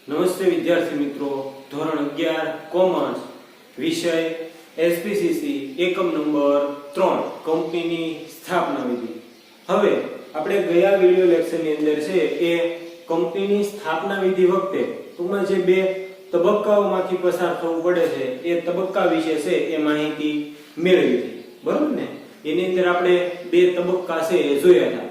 નમસ્તે વિદ્યાર્થી મિત્રો, ધોરણ 11 કોમર્સ, વિષય એસપીસીસી, એકમ નંબર 3, કંપનીની સ્થાપના વિધિ. હવે આપણે ગયા વિડિયો લેક્ચરની અંદર છે એ કંપનીની સ્થાપના વિધિ વખતે ટૂંકમાં જે બે તબક્કાઓમાંથી પસાર થવું પડે છે એ તબક્કા વિશે છે એ માહિતી મેળવી હતી, બરોબર ને? એની અંદર આપણે બે તબક્કા છે એ જોયા હતા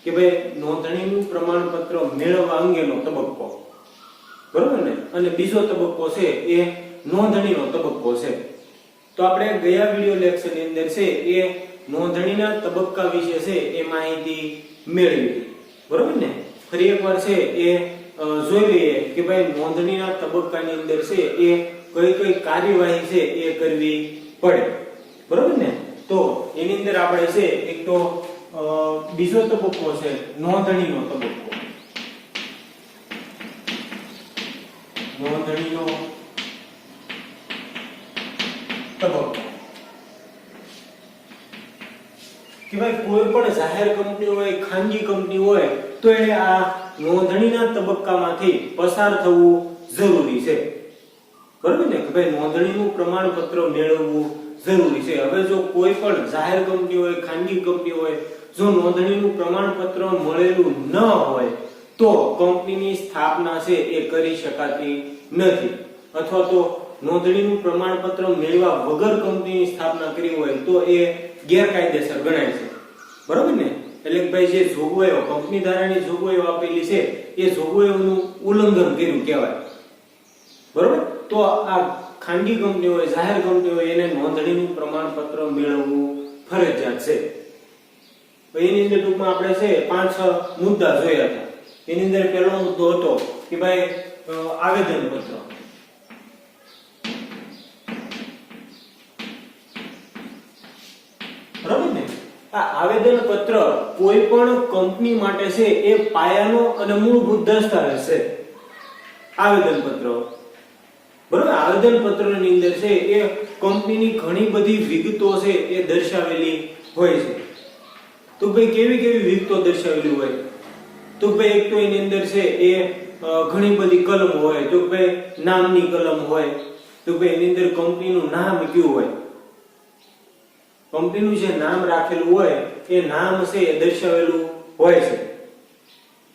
કે ભાઈ નોંધણીનું પ્રમાણપત્ર મેળવવા અંગેનો તબક્કો, બરોબર ને, અને બીજો તબક્કો છે એ નોંધણીનો તબક્કો છે. તો આપણે ગયા વિડિયો લેક્ચરની અંદર છે એ નોંધણીના તબક્કા વિશે છે એ માહિતી મેળવી હતી, બરોબર ને? ફરી એકવાર છે એ જોઈ લઈએ કે ભાઈ નોંધણીના તબક્કાની અંદર છે એ કઈ કઈ કાર્યવાહી છે એ કરવી પડે, બરોબર ને? તો એની અંદર આપણે છે એક તો બીજો તબક્કો છે નોંધણીનો તબક્કો. નોંધણીનો તબક્કો કે ભાઈ કોઈ પણ જાહેર કંપની હોય, ખાનગી કંપની હોય તો એને આ નોંધણીના તબક્કામાંથી પસાર થવું જરૂરી છે, બરોબર ને? કે ભાઈ નોંધણીનું પ્રમાણપત્ર મેળવવું જરૂરી છે. હવે જો કોઈ પણ જાહેર કંપની હોય, ખાનગી કંપની હોય, જો નોંધણીનું પ્રમાણપત્ર મળેલું ન હોય તો કંપનીની સ્થાપના છે એ કરી શકાતી નથી, અથવા તો નોંધણીનું પ્રમાણપત્ર મેળવ્યા વગર કંપનીની સ્થાપના કરી હોય તો એ ગેરકાયદેસર ગણાય છે, બરોબર ને? એટલે કે ભાઈ જે જોગવાઈઓ કંપની ધારાની જોગવાઈઓ આપેલી છે એ જોગવાઈઓનું ઉલ્લંઘન કર્યું કહેવાય, બરોબર? તો આ ખાનગી કંપની હોય, જાહેર કંપની હોય, એને નોંધણીનું પ્રમાણપત્ર મેળવવું ફરજિયાત છે. એની અંદર ટૂંકમાં આપણે છે 5-6 મુદ્દા જોયા હતા. એની અંદર પહેલો મુદ્દો હતો કે ભાઈ આવેદનપત્ર. બરાબર ને? આ આવેદનપત્ર કોઈ પણ કંપની માટે છે એ પાયાનો અને મૂળભૂત દસ્તાવેજ છે. આવેદનપત્ર, બરાબર? આવેદનપત્રની અંદર છે એ કંપનીની ઘણી બધી વિગતો છે એ દર્શાવેલી હોય છે. તો ભાઈ કેવી કેવી વિગતો દર્શાવેલી હોય? તો ભાઈ એક તો એની અંદર છે એ ઘણી બધી કલમ હોય. તો ભાઈ નામની કલમ હોય. તો ભાઈ એની અંદર કંપનીનું નામ કયું હોય, કંપનીનું જે નામ રાખેલું હોય એ નામ છે એ દર્શાવેલું હોય છે,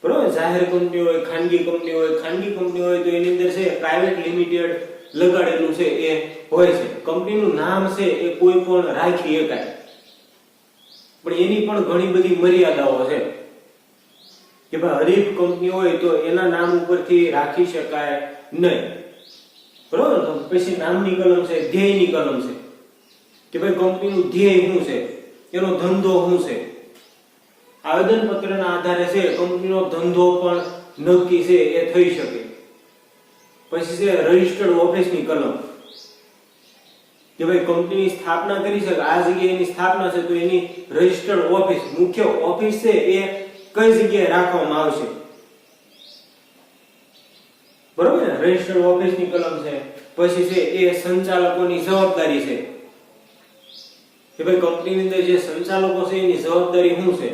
બરોબર? જાહેર કંપની હોય, ખાનગી કંપની હોય, ખાનગી કંપની હોય તો એની અંદર છે પ્રાઇવેટ લિમિટેડ લગાડેલું છે એ હોય છે. કંપનીનું નામ છે એ કોઈ પણ રાખી શકાય, પણ એની પણ ઘણી બધી મર્યાદાઓ છે કે ભાઈ હરીફ કંપની હોય તો એના નામ ઉપરથી રાખી શકાય નહીં, બરોબર? તો પછી નામની કલમ છે, ધ્યેયની કલમ છે કે ભાઈ કંપનીનું ધ્યેય શું છે, એનો ધંધો શું છે. આવેદનપત્રના આધારે છે કંપનીનો ધંધો પણ નક્કી છે એ થઈ શકે. પછી છે રજિસ્ટર્ડ ઓફિસની કલમ કે ભાઈ કંપનીની સ્થાપના કરી છે, આ જગ્યાએ એની સ્થાપના છે તો એની રજિસ્ટર્ડ ઓફિસ, મુખ્ય ઓફિસ છે એ કઈ જગ્યાએ રાખવામાં આવશે, બરોબર ને? રજિસ્ટર્ડ ઓફિસની કલમ છે. પછી છે એ સંચાલકોની જવાબદારી છે કે ભાઈ કંપનીની અંદર જે સંચાલકો છે એની જવાબદારી શું છે.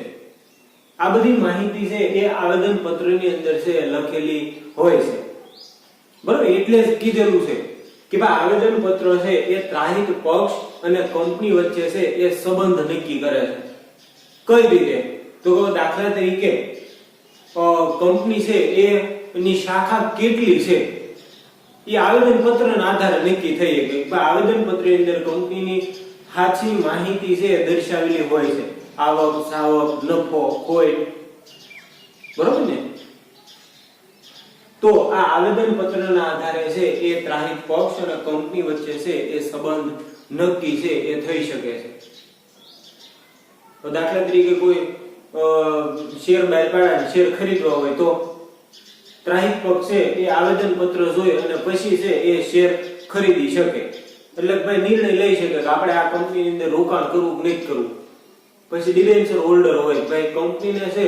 આ બધી માહિતી છે એ આવેદનપત્રની અંદર છે લખેલી હોય છે, બરોબર? એટલે જ કીધેલું છે કે ભાઈ આવેદનપત્ર છે એ ત્રાહિત પક્ષ અને કંપની વચ્ચે છે એ સંબંધ નક્કી કરે છે. કઈ રીતે? તો દાખલા તરીકે કંપની છે એની શાખા કેટલી છે એ આવેદનપત્રના આધારે નક્કી થઈ શકે. આવેદનપત્રની અંદર કંપનીની સાચી માહિતી છે દર્શાવેલી હોય છે, આવક, જાવક, નફો, ખોટ, બરોબર ને? તો આ આવેદનપત્રના આધારે છે એ ત્રાહિત પક્ષ અને કંપની વચ્ચે છે એ સંબંધ નક્કી છે એ થઈ શકે છે. તો દાખલા તરીકે કોઈ શેર બહાર પાડ્યા, શેર ખરીદવા હોય તો ત્રાહિત પક્ષ છે એ આવેદનપત્ર જોઈ અને પછી છે એ શેર ખરીદી શકે. એટલે ભાઈ નિર્ણય લઈ શકે કે આપણે આ કંપનીની અંદર રોકાણ કરવું કે નહીં કરવું. પછી ડિબેન્ચર હોલ્ડર હોય, ભાઈ કંપનીને છે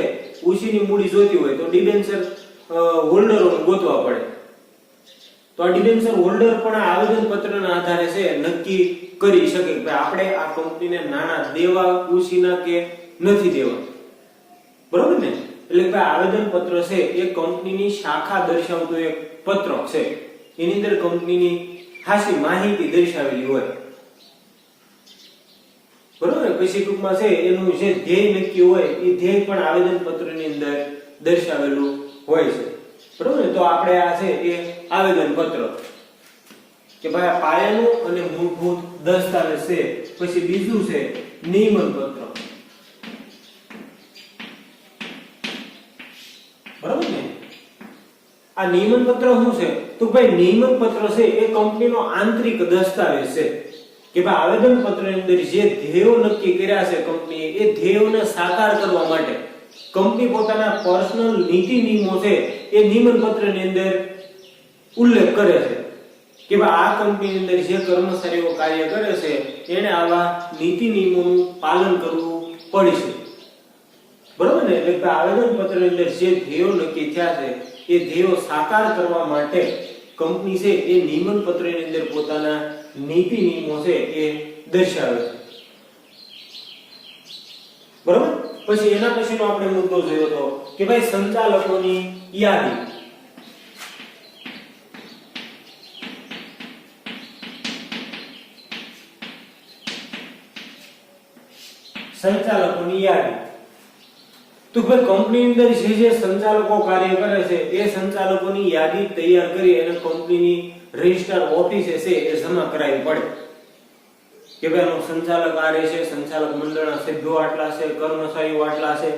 ઉછીની મૂડી જોઈતી હોય તો ડિબેન્ચર હોલ્ડરો ગોતવા પડે. તો આ ડિબેન્ચર હોલ્ડર પણ આ આવેદનપત્રના આધારે છે નક્કી કરી શકે કે આપણે આ કંપનીને નાણાં દેવા ઉછીના કે નથી દેવા, બરોબર ને? એટલે કે આવેદન પત્ર છે એ કંપનીની શાખા દર્શાવતું એક પત્રક છે. એની અંદર કંપનીની ખાસી માહિતી દર્શાવેલી હોય, બરોબર. પછી ટૂંકમાં છે એનું જે ધ્યેય નક્કી હોય એ ધ્યેય પણ આવેદન પત્રની અંદર દર્શાવેલું હોય છે, બરોબર. તો આપણે આ છે એ આવેદન પત્ર કે ભાઈ આ પાયાનું અને મૂળભૂત દસ્તાવેજ છે. પછી બીજું છે નિયમન પત્ર, બરોબર ને. આ નિયમન પત્ર શું છે તો ભાઈ નિયમન પત્ર છે એ કંપનીનો આંતરિક દસ્તાવેજ છે કે ભાઈ આવેદન પત્રની અંદર જે ધ્યેયો નક્કી કર્યા છે કંપનીએ એ ધ્યેયોને સાકાર કરવા માટે કંપની પોતાના પર્સનલ નીતિ નિયમો છે એ નિયમન પત્રની અંદર ઉલ્લેખ કરે છે કે ભાઈ આ કંપનીની અંદર જે કર્મચારીઓ કાર્ય કરે છે એને આવા નીતિ નિયમોનું પાલન કરવું પડશે, બરોબર ને. એટલે કે આવેદન પત્રની અંદર જે ધ્યેયો નક્કી થયા છે એ ધ્યેયો સાકાર કરવા માટે કંપની છે એ નિયમન પત્રની અંદર પોતાના નીતિ નિયમો છે એ દર્શાવે છે, બરોબર. પછી એના પછીનો આપણે મુદ્દો જોયો તો કે ભાઈ સંચાલકોની યાદી. સંચાલકોની યાદી તો ભાઈ કંપની અંદર જે સંચાલકો કાર્ય કરે છે એ સંચાલકોની યાદી તૈયાર કરી અને કંપનીની રજિસ્ટર ઓફિસે છે એ જમા કરાવવી પડે કે ભાઈ એનો સંચાલક આ રહે છે, સંચાલક મંડળના સભ્યો આટલા છે, કર્મચારીઓ આટલા છે,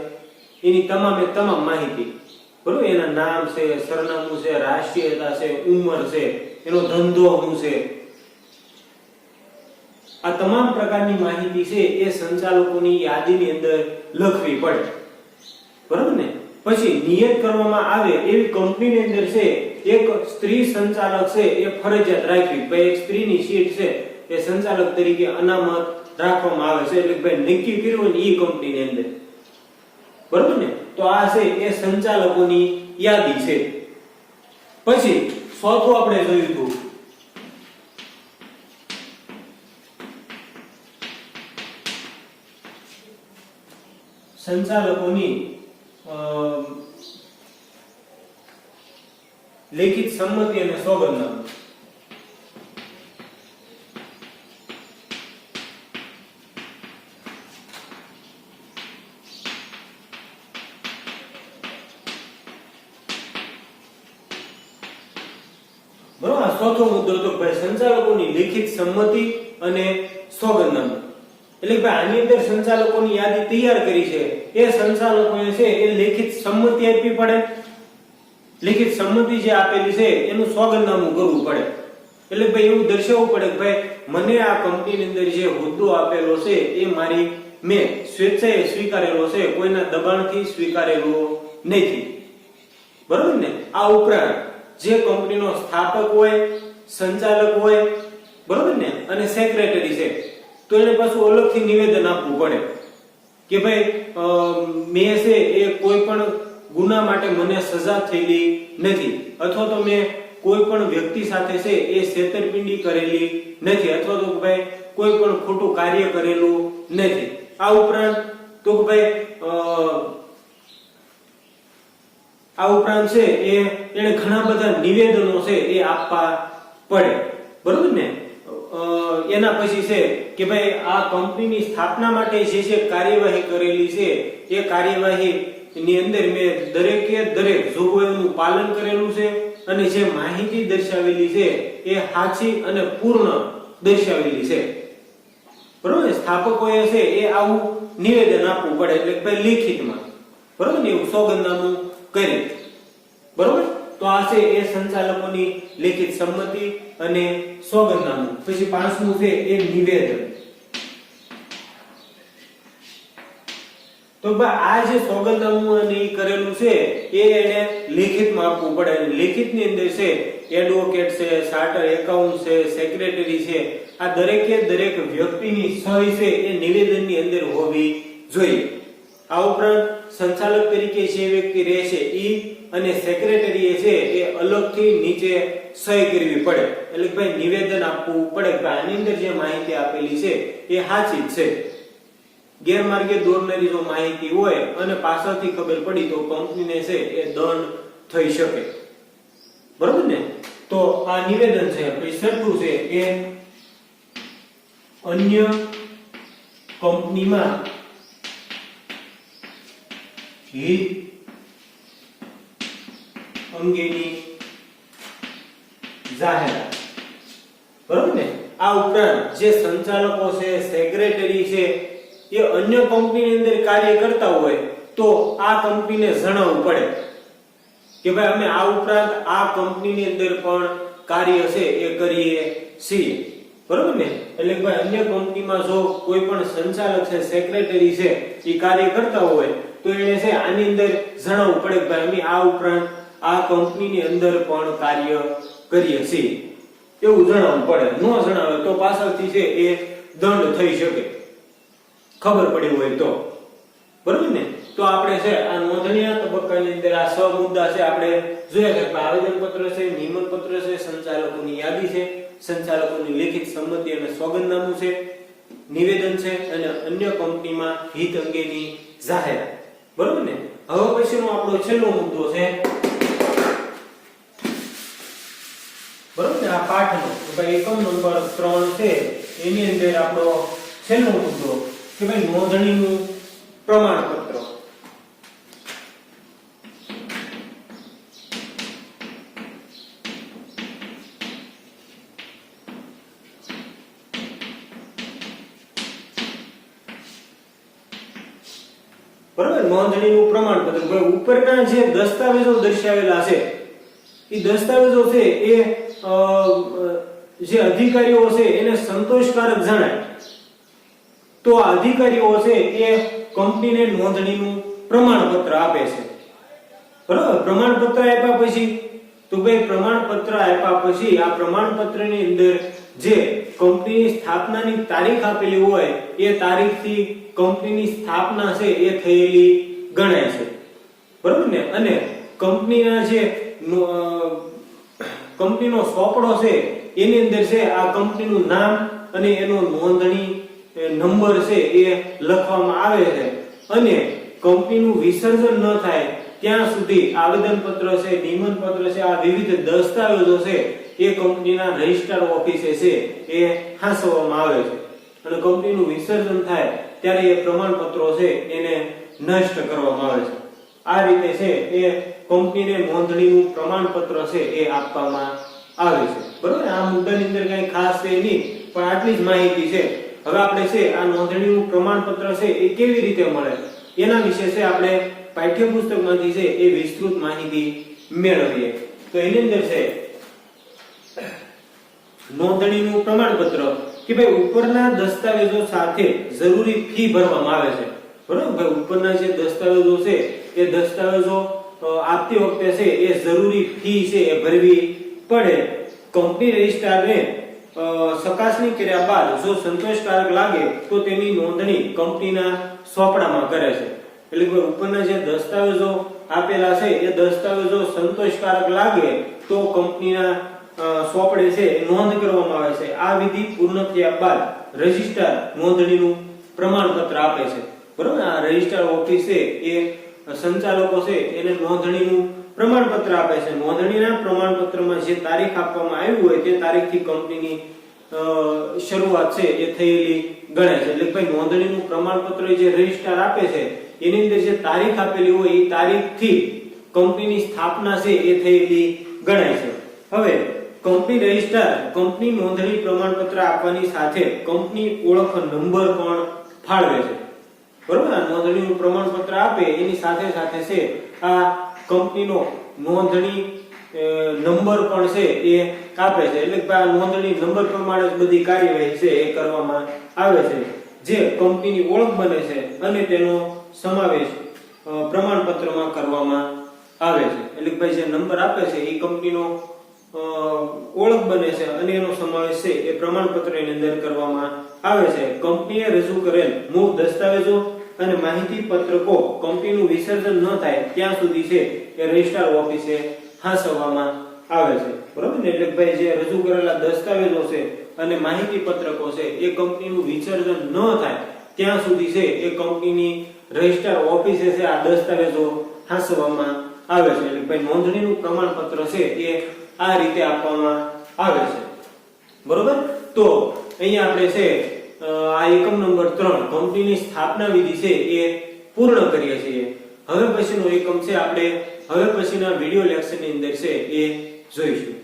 એની તમામે તમામ માહિતી, બરોબર. એના નામ છે, સરનામું છે, રાષ્ટ્રીયતા છે, ઉંમર છે, એનો ધંધો શું છે, આ તમામ પ્રકારની માહિતી છે એ સંચાલકોની યાદીની અંદર લખવી પડે, બરોબર ને. પછી નિયત કરવામાં આવે એવી કંપનીની અંદર છે એક સ્ત્રી સંચાલક છે એ ફરજિયાત રાખવી. ભાઈ એક સ્ત્રીની સીટ છે એ સંચાલક તરીકે અનામત રાખવામાં આવે છે, એટલે ભાઈ નક્કી કર્યું ને એ કંપનીની અંદર, બરોબર ને. તો આ છે એ સંચાલકોની યાદી છે. પછી ચોથું આપણે જોયું હતું સંચાલકોની લેખિત સંમતિ અને સોગંદનામું. બરોબર. ચોથો મુદ્દો તો ભાઈ સંચાલકોની લેખિત સંમતિ અને સોગંદનામું. એટલે કે આની અંદર સંચાલકોની યાદી તૈયાર કરી છે એ સંચાલકોએ છે એ લેખિત સંમતિ આપવી પડે. લેખિત સંમતિ જે આપેલી છે એનું સોગંદનામું કરવું પડે. એટલે ભાઈ એવું દર્શાવવું પડે કે ભાઈ મને આ કંપનીની અંદર જે હોદ્દો આપેલો છે એ મારી મેં સ્વેચ્છાએ સ્વીકારેલો છે, કોઈના દબાણથી સ્વીકારેલો નથી, બરોબર ને. આ ઉપરાંત જે કંપનીનો સ્થાપક હોય, સંચાલક હોય, બરોબર ને, અને સેક્રેટરી છે તો એને પાછું અલગથી નિવેદન આપવું પડે કે ભાઈ મેં છે એ કોઈ પણ ગુના માટે મને સજા થયેલી નથી, અથવા તો મેં કોઈ પણ વ્યક્તિ સાથે છે એ છેતરપિંડી કરેલી નથી, અથવા તો ભાઈ કોઈ પણ ખોટું કાર્ય કરેલું નથી. આ ઉપરાંત તો ભાઈ આ ઉપરાંત છે એ એને ઘણા બધા નિવેદનો છે એ આપવા પડે, બરોબર ને. એના પછી છે કે ભાઈ આ કંપનીની સ્થાપના માટે જે કાર્યવાહી કરેલી છે એ કાર્યવાહી ની અંદર મેં દરેકે દરેક જોગવાઈઓનું પાલન કરેલું છે અને જે માહિતી દર્શાવેલી છે એ સાચી અને પૂર્ણ દર્શાવેલી છે, બરોબર. સ્થાપકોએ છે એ આવું નિવેદન આપવું પડે, એટલે ભાઈ લેખિતમાં, બરોબર ને, એવું સોગંદનામું કરી, બરોબર. તો આ છે એ સંચાલકોની લેખિત સંમતિ અને સોગંદનામું. પછી પાંચમું છે એ નિવેદન. તો ભાઈ આ જે સોગંદનામું અને એ કરેલું છે એ એને લેખિતમાં આપવું પડે. લેખિતની અંદર છે એડવોકેટ છે, ચાર્ટર એકાઉન્ટ છે, સેક્રેટરી છે, આ દરેકે દરેક વ્યક્તિની સહી છે એ નિવેદનની અંદર હોવી જોઈએ. આ ઉપરાંત સંચાલક તરીકે જે વ્યક્તિ રહેશે ઈ અને સેક્રેટરી છે એ અલગથી નીચે સહી કરવી પડે. એટલે કે ભાઈ નિવેદન આપવું પડે કે આની અંદર જે માહિતી આપેલી છે એ સાચી છે, ગેરમાર્ગે દોરનારી જો માહિતી હોય અને પાછળથી ખબર પડી તો કંપનીને છે એ દંડ થઈ શકે. બરોબર ને? તો આ નિવેદન છે. પછી છઠ્ઠું છે કે અન્ય કંપનીમાં હિત અંગેની જાહેરાત. બરોબર ને? આ ઉપરાંત જે સંચાલકો છે, સેક્રેટરી છે, એ અન્ય કંપનીની અંદર કાર્ય કરતા હોય તો આ કંપનીને જણાવવું પડે કે ભાઈ અમે આ ઉપરાંત આ કંપનીની અંદર પણ કાર્ય છે એ કરીએ છીએ. બરોબર ને? એટલે કે ભાઈ અન્ય કંપનીમાં જો કોઈ પણ સંચાલક છે, સેક્રેટરી છે, એ કાર્ય કરતા હોય તો એને છે આની અંદર જણાવવું પડે કે ભાઈ અમે આ ઉપરાંત આ કંપનીની અંદર પણ કાર્ય કરીએ છીએ, એવું જણાવવું પડે. ન જણાવે તો પાછળથી છે એ દંડ થઈ શકે, ખબર પડી હોય તો. બરોબર ને? તો આપણે છે આ નોંધણીના તબક્કાની અંદર આ 6 મુદ્દા છે આપણે જોયા કે આવેદન પત્ર છે, નિયમન પત્ર છે, સંચાલકોની યાદી છે, સંચાલકોની લેખિત સંમતિ અને સોગંદનામું છે, નિવેદન છે અને અન્ય કંપનીમાં હિત અંગેની જાહેરાત. બરોબર ને? હવે પછીનો આપણો છેલ્લો મુદ્દો છે. બરોબર ને? આ પાઠનો ભાઈ એકમ નંબર 3 છે એની અંદર આપણો છેલ્લો મુદ્દો કે ભાઈ નોંધણીનું પ્રમાણપત્ર. બરોબર? નોંધણીનું પ્રમાણપત્ર ભાઈ ઉપરના જે દસ્તાવેજો દર્શાવેલા છે એ દસ્તાવેજો છે એ જે અધિકારીઓ છે એને સંતોષકારક જણાય તો આ અધિકારીઓ છે એ કંપનીને નોંધણીનું પ્રમાણપત્ર આપે છે. બરાબર? પ્રમાણપત્ર આપ્યા પછી તો ભાઈ પ્રમાણપત્ર આપ્યા પછી આ પ્રમાણપત્રની અંદર જે કંપનીની સ્થાપનાની તારીખ આપેલી હોય એ તારીખથી કંપનીની સ્થાપના છે એ થયેલી ગણાય છે. બરાબર ને? અને કંપનીના જે કંપનીનો સોપડો છે એની અંદર છે આ કંપનીનું નામ અને એનો નોંધણી નંબર છે એ લખવામાં આવે છે અને કંપનીનું વિસર્જન ન થાય ત્યાં સુધી આવેદન પત્ર છે, નિયમન પત્ર છે, આ વિવિધ દસ્તાવેજો છે એ કંપનીના રજિસ્ટ્રાર ઓફિસે છે એ હાંસવવામાં આવે છે અને કંપનીનું વિસર્જન થાય ત્યારે એ પ્રમાણપત્રો છે એને નષ્ટ કરવામાં આવે છે. આ રીતે છે એ કંપનીને નોંધણીનું પ્રમાણપત્ર છે એ આપવામાં આવે છે. બરોબર? આ મુદ્દાની અંદર કઈ ખાસ છે નહીં, પણ આટલી જ માહિતી છે. હવે આપણે છે આ નોંધણીનું પ્રમાણપત્ર છે એ કેવી રીતે મળે એના વિશે છે આપણે પાઠ્યપુસ્તકમાંથી છે એ વિસ્તૃત માહિતી મેળવીએ. તો એની અંદર છે નોંધણીનું પ્રમાણપત્ર કે ભાઈ ઉપરના દસ્તાવેજો સાથે જરૂરી ફી ભરવામાં આવે છે. બરોબર? ભાઈ ઉપરના જે દસ્તાવેજો છે એ દસ્તાવેજો આપતી વખતે છે એ જરૂરી ફી છે એ ભરવી પડે. કંપની રજિસ્ટ્રારને ચકાસણી કર્યા બાદ જો સંતોષકારક લાગે તો તેની નોંધણી કંપનીના સોપડામાં કરે છે. એટલે કે ઉપરના જે દસ્તાવેજો આપેલા છે એ દસ્તાવેજો સંતોષકારક લાગે તો કંપનીના સોપડે છે નોંધ કરવામાં આવે છે. આ વિધિ પૂર્ણ થયા બાદ રજિસ્ટ્રાર નોંધણીનું પ્રમાણપત્ર આપે છે. બરોબર? આ રજિસ્ટ્રાર ઓફિસ છે એ સંચાલકો છે એને નોંધણીનું પ્રમાણપત્ર આપે છે. નોંધણીના પ્રમાણપત્રમાં જે તારીખ આપવામાં આવી હોય તે તારીખથી કંપનીની શરૂઆત છે એ થયેલી ગણાય છે. એટલે કે ભાઈ નોંધણીનું પ્રમાણપત્ર જે રજિસ્ટ્રાર આપે છે એની અંદર જે તારીખ આપેલી હોય એ તારીખથી કંપનીની સ્થાપના છે એ થયેલી ગણાય છે. હવે કંપની રજિસ્ટ્રાર કંપની નોંધણી પ્રમાણપત્ર આપવાની સાથે કંપની ઓળખ નંબર પણ ફાળવે છે. બરોબર? આ નોંધણીનું પ્રમાણપત્ર આપે એની સાથે સાથે છે આ કંપનીનો નોંધણી નંબર પણ છે એ આપે છે. એટલે કે આ નોંધણી નંબર પ્રમાણે જ બધી કાર્યવાહી છે એ કરવામાં આવે છે જે કંપનીની ઓળખ બને છે અને તેનો સમાવેશ પ્રમાણપત્રમાં કરવામાં આવે છે. એટલે કે ભાઈ જે નંબર આપે છે એ કંપનીનો ઓળખ બને છે અને એનો સમાવેશ છે એ પ્રમાણપત્રની અંદર કરવામાં આવે છે. કંપનીએ રજૂ કરેલ મૂળ દસ્તાવેજો અને માહિતી પત્રકો કંપનીનું વિસર્જન ન થાય ત્યાં સુધી છે એ રજિસ્ટ્રાર ઓફિસે હાંસવવામાં આવે છે. બરોબર ને? એટલે ભાઈ જે રજૂ કરેલા દસ્તાવેજો છે અને માહિતી પત્રકો છે એ કંપનીનું વિસર્જન ન થાય ત્યાં સુધી છે એ કંપનીની રજિસ્ટર ઓફિસે છે આ દસ્તાવેજો હાંસવામાં આવે છે. એટલે ભાઈ નોંધણીનું પ્રમાણપત્ર છે એ આ રીતે આપવામાં આવે છે. બરોબર. તો અહીંયા આપણે છે આ એકમ નંબર 3 કંપનીની સ્થાપના વિધિ છે એ પૂર્ણ કરીએ છીએ. હવે પછીનો એકમ છે આપણે હવે પછીના વિડિયો લેક્ચરની અંદર છે એ જોઈશું.